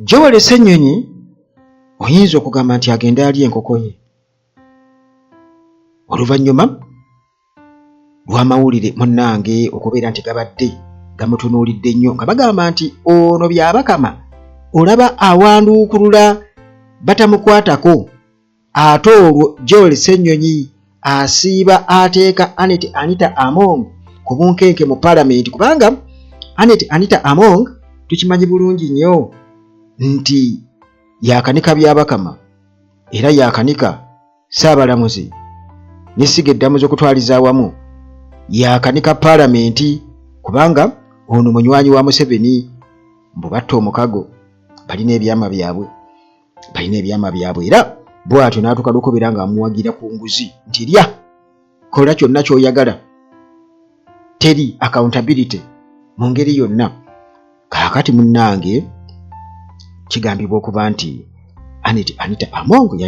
Joel Ssenyonyi oyinza okugamba nti agenda ali enkoko ye oluvannyuma lw'amawulire munnange okubeera nti gabadde gamutunuulidde nnyo nga bagamba nti ono Byabakama olaba awanduukulula batamukwatako ate olwo Joel Ssenyonyi asiiba ateeka Anita Among ku bunkenke mu Parliament kubanga Anita Among tukimanyi bulungi nnyo nti yakanika Byabakama era yakanika Ssaabalamuzi n'essiga eddamu z'okutwaliza awamu yakanika Parliament kubanga ono munywanyi wa Museveni mbu batta omukago balina ebyama byabwe era bw'atyo n'atuuka n'okubera nga amuwagira ku nguzi nti lya kola kyonna ky'oyagala teri accountability mu ngeri yonna. Kaakati munnange kigambibwa okuba nti Anita Among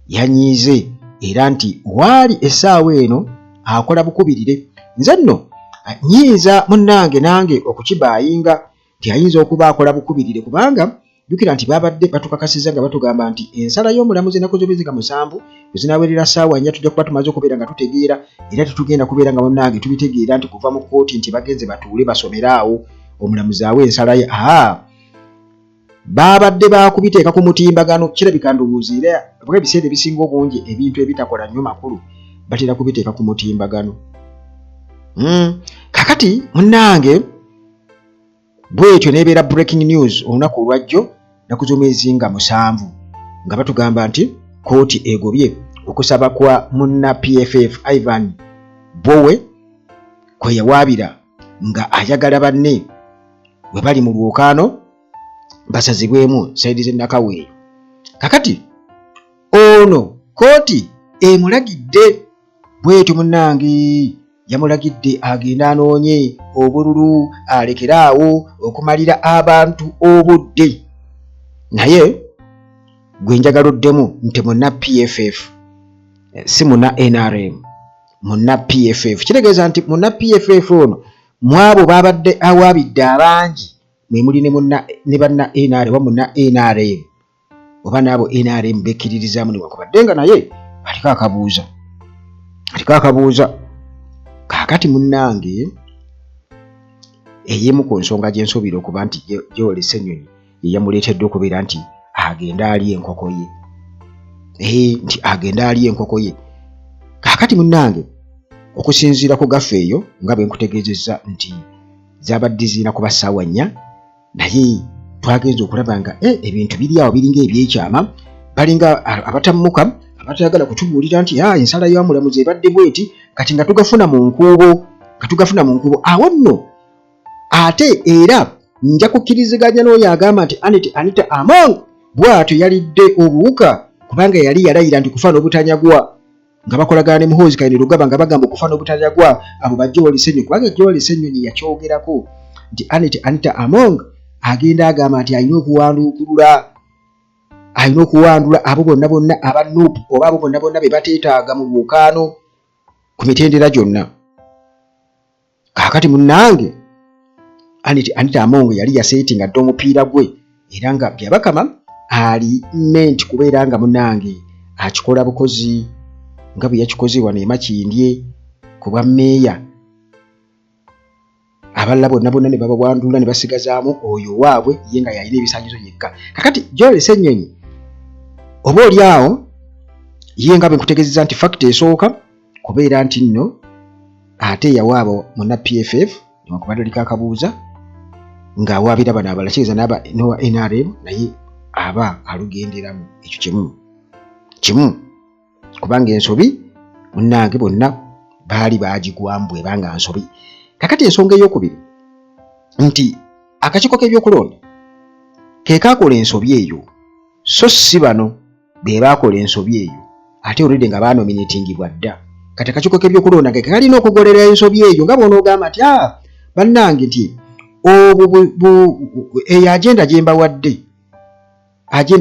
yanyiize era nti waali essaawa eno akola bukubirire. Nze nno nyiiza munnange nange okukibaayinga nti ayinza okuba akola bukubirire kubanga jjukira nti babadde batukakasiza nga batugamba nti ensala y'omulamuzi ennaku z'obweziga 7 bwe zinaawerera ssaawa 4 tujja kuba tumaze okubeera nga tutegeera era tetugenda kubeera nga munnange tubitegeera nti kuva mu kkooti nti bagenze batuule basomeraawo omulamuzi awe ensala ye. Babadde bakubiteeka ku mutimbagano kirabika ndowooza era bwe ebiseera ebisinga obungi ebintu ebitakola nnyo makulu batera kubiteeka ku mutimbagano. Kakati munnange bwetyo nebeera breaking news olunaku olwajjo naku z'omwezi nga 7 nga batugamba nti kooti egobye okusaba kwa munna PFF Ivan Bowe kwe yawaabira nga ayagala banne bwe bali mu lwokaano basazibwemu saidi z'ennakaweeyo. Kakati ono kooti emulagidde bwetyo munnange yamulagidde agenda anoonye obululu alekeraawo okumalira abantu obudde. Naye gwe njagaloddemu nti munna PFF si munna NRM, munna PFF. Kitegeeza nti munna PFF ono mwabo babadde awaabidde abangi mwe muli ne banna NRM munna NRM oba n'abo NRM bekkiririzaamu newankubadde nga naye aliko akabuuza. Kaakati munnange ey'emu ku nsonga gye nsuubira okuba nti Joel Ssenyonyi ye yamuleetedde okubeera nti agenda ali enkoko ye. Kaakati munnange okusinziira ku gaffe eyo nga bwe nkutegeezezza nti zabadde zirina kuba ssaawa 4 naye twagenze okulaba nga ebintu biri awo biringa ebyekyama balinga abatammuka abatayagala kutubuulira nti ensala y'omulamuzi ebadde bweti kati nga tugafuna mu nkuubo awo nno ate era nja kukkiriziganya n'oyo agamba nti Anita Among bw'atyo yalidde obuwuka kubanga yali yalayira nti kufa n'obutanyagwa nga bakolagana ne Muhoozi Kainerugaba nga bagamba okufa n'obutanyagwa abo ba Joel Ssenyonyi kubanga Joel Ssenyonyi yakyogerako nti Anita Among agenda agamba nti alina okuwandula abo bonna aba NUP oba abo bonna be bateetaaga mu lwokaano ku mitendera gyonna. Kaakati munnange Anita Among yali yaseetinga dde omupiira gwe era nga Byabakama ali meant kubeera nga munnange akikola bukozi nga bwe yakikoze wano e Makindye ku bwa mmeeya abalala bonna ne babawandula ne basigazaamu oyo waabwe ye nga yalina ebisaanyizo yekka. Kakati Joel Ssenyonyi oba oli awo ye nga bwe nkutegeezezza nti fakiti esooka kubeera nti nno ate yawaabo munna PFF newankubadde aliko akabuuza ng'awaabira bano abalala kitegeeza n'owa NRM naye aba alugenderamu ekyo kimu kubanga ensobi munnange bonna baali baagigwamu bwebanga nsobi. Kakati ensonga ey'okubiri nti akakiiko k'ebyokulonda ke kaakola ensobi eyo so si bano be baakola ensobi eyo ate olwedde nga baanominatingibwa dda. Kati akakiiko k'ebyokulonda ke kalina okugolera ensobi eyo nga bw'onoogamba nti bannange nti eyo agenda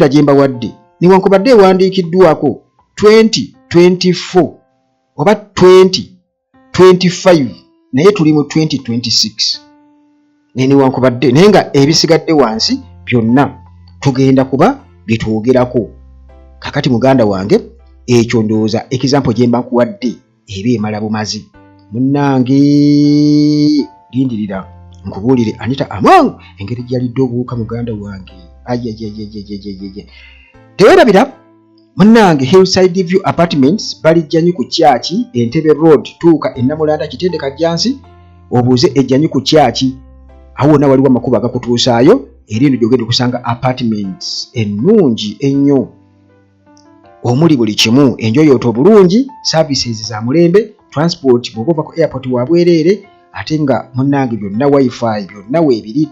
gye mbawadde newankubadde ewandiikiddwako 2024 oba 2025 naye tuli mu 2026 newankubadde naye nga ebisigadde wansi byonna tugenda kuba bitwogerako. Kakati muganda wange ekyo ndowooza example gye mba nkuwadde eba emala bumazi. Munnange lindirira nkubuulire Anita Among engeri gy'alidde obuwuka muganda wange. Teweerabira munnange Hillside View Apartments balijjanyi ku kyaki Entebbe Road tuuka Ennamulanda Kitendeka Jansi obuuze ejjanyi ku kyaki awo wonna waliwo amakubo agakutuusaayo era eno gy'ogenda okusanga apartments ennungi ennyo omuli buli kimu enjoyooto obulungi services za mulembe transport bw'oba ova ku airport wa bwereere ate nga munnange byonna wifi byonna weebiri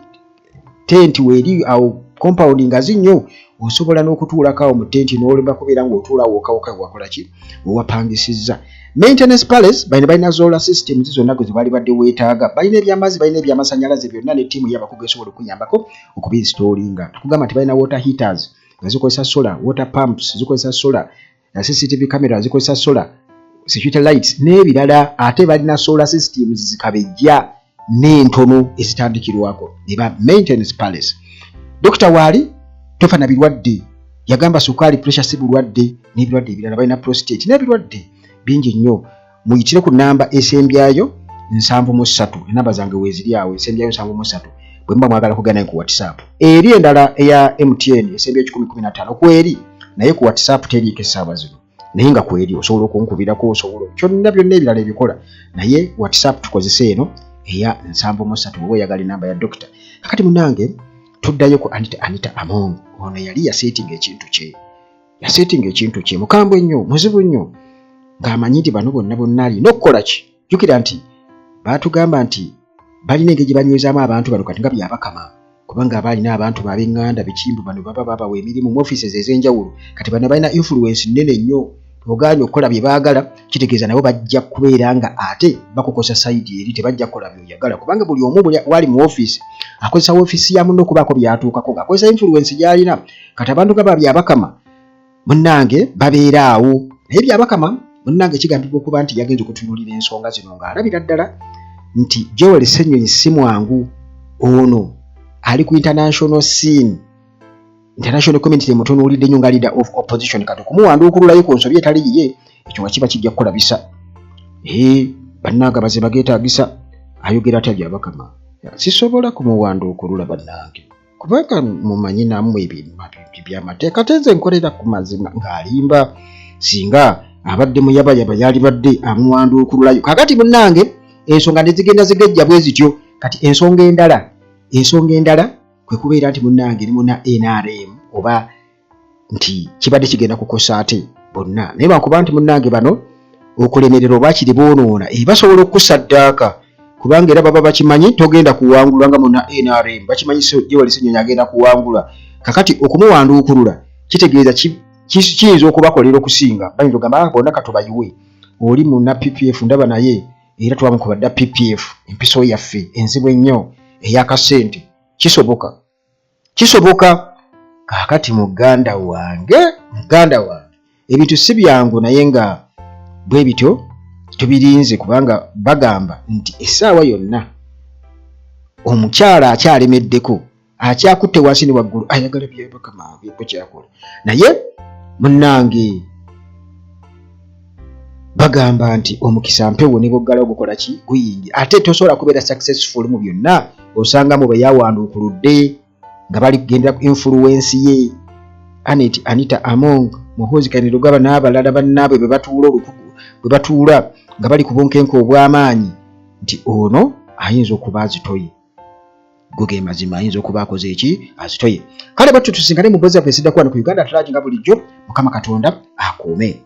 tent weeri awo compound nga zinyo osobola n'okutuulako awo mu tenti n'olema kubeera ng'otuula wokawuka wakola ki wewapangisizza. Maintenance Palace balina solar systems zonna ze bali badde weetaaga, balina ebyamazzi balina ebyamasannyalaze byonna ne ttiimu y'abakugu esobola okunyambako okubinstallinga. Tukugamba nti balina water heaters nga zikozesa solar, water pumps zikozesa solar, CCTV camera zikozesa solar, security lights n'ebirala. Ate balina solar systems zikabejja n'entono ezitandikirwako eba Maintenance Palace. Dr. Wali tofana birwadde yagamba sukaali pressure si bulwadde n'ebirwadde ebirala balina prostate n'ebirwadde bingi nnyo. Muyitire ku namba esembyayo 73 enamba zange weeziri awo esembyayo 73 bwe mba mwagala kugana ku WhatsApp. Eri endala eya MTN esembyayo 1015 kweri naye ku WhatsApp teriiko essaawa zino naye nga kweri osobola okunkubirako osobola kyonna byonna ebirala ebikola naye WhatsApp tukozese eno eya 73 oba oyagala enamba ya dokita. Kakati munange tuddayo ku Anita Among ono yali yasetinga ekintu kye mukambwe nnyo muzibu nnyo ng'amanyi nti bano bonna alina okukola ki. Jjukira nti baatugamba nti balina engeri gye banywezaamu abantu bano kati nga byabakama kubanga abaalina abantu bab'eŋŋanda bikimbu bano baba babawa emirimu mu offices ez'enjawulo kati bano balina influence nnene nnyo ogaanye okukola bye baagala kitegeeza nabo bajja kubeera nga ate bakukosa sayidi eri tebajja kukola by'oyagala kubanga buli omu wali mu office akozesa ofiisi ya munno okubaako byatuukako ng'akozesa influence gy'alina. Kati abantu nga babyabakama munnange babeera awo naye byabakama munnange kigambibwa okuba nti yagenza okutunuulira ensonga zino ng'alabira ddala nti Joel Ssenyonyi si mwangu ono ali ku international scene international community mutunuulidde nnyo nga leader of opposition kati okumuwanduukululayo ku nsobi etali yiye ekyo nga kiba kijja kukola bisa. Bannange abaze bageetaagisa ayogera atya byabakama sisobola kumuwanduukulula bannange kubanga mumanyi nammwe ebintu by'amateeka tenze nkolera ku mazima ng'alimba singa abadde muyabayaba yali badde amuwanduukululayo. Kakati munnange ensonga ne zigenda zigejja bwe zityo. Kati ensonga endala kwe kubeera nti munnange ni muna NRM oba nti kibadde kigenda kukosa ate bonna naye lwakuba nti munnange bano okulemerera oba kiri boonoona basobola okusaddaaka kubanga era baba bakimanyi togenda kuwangulwa nga muna NRM bakimanyi Joel Ssenyonyi agenda kuwangula. Kakati okumuwanduukulula kitegeeza kiyinza okubakolera okusinga bayinza ogamba bonna katubayiwe oli muna PPF ndaba naye era twamukubadda PPF empiso yaffe enzibu ennyo ey'akasente kisoboka. Kakati muganda wange ebintu si byangu naye nga bwe bityo tubirinze kubanga bagamba nti essaawa yonna omukyala akyalemeddeko akyakutte wansi ne waggulu ayagala byabakama byeko kyakola naye munnange bagamba nti omukisa mpewo ne boggala ogukola ki guyingi ate tosobola kubeera successful mu byonna osanga mu beyawanduukuludde nga baligendera ku influence ye Anita Among muhoozikaniro gaba n'abalala bannaabwe bwe batuula nga bali ku bunkenke obw'amaanyi nti ono ayinza okuba azitoye goge mazima ayinza okuba akoze eki azitoye. Kale batu tusingane mu bwezi bwe sidda kwa ku Uganda Tragic nga bulijjo Mukama Katonda akuume.